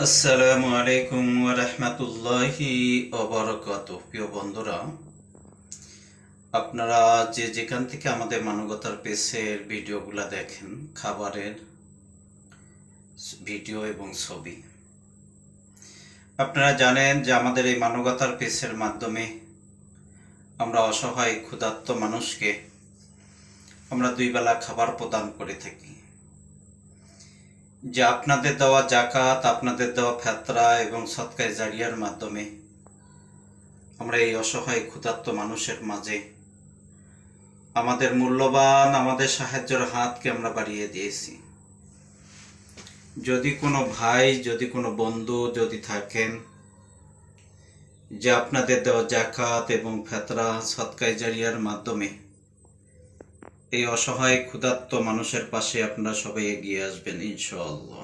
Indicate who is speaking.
Speaker 1: আসসালামু আলাইকুম ওয়া রাহমাতুল্লাহি ওয়া বারাকাতুহু। প্রিয় বন্ধুরা, আপনারা যে যেখান থেকে আমাদের মানবতার পেজের ভিডিওগুলো দেখেন, খাবারের ভিডিও এবং ছবি, আপনারা জানেন যে আমাদের এই মানবতার পেজের মাধ্যমে আমরা অসহায় ক্ষুধার্ত মানুষকে আমরা দুই বেলা খাবার প্রদান করে থাকি। যে আপনাদের দেওয়া জাকাত, আপনাদের দেওয়া ফেতরা এবং সদকায়ে জারিয়ার মাধ্যমে আমরা এই অসহায় ক্ষুধার্ত মানুষের মাঝে আমাদের মূল্যবান আমাদের সাহায্যের হাতকে আমরা বাড়িয়ে দিয়েছি। যদি কোনো ভাই, যদি কোনো বন্ধু যদি থাকেন যে আপনাদের দেওয়া জাকাত এবং ফেতরা সদকায়ে জারিয়ার মাধ্যমে এই অসহায় ক্ষুধার্ত মানুষের পাশে আপনারা সবাই এগিয়ে আসবেন ইনশাআল্লাহ।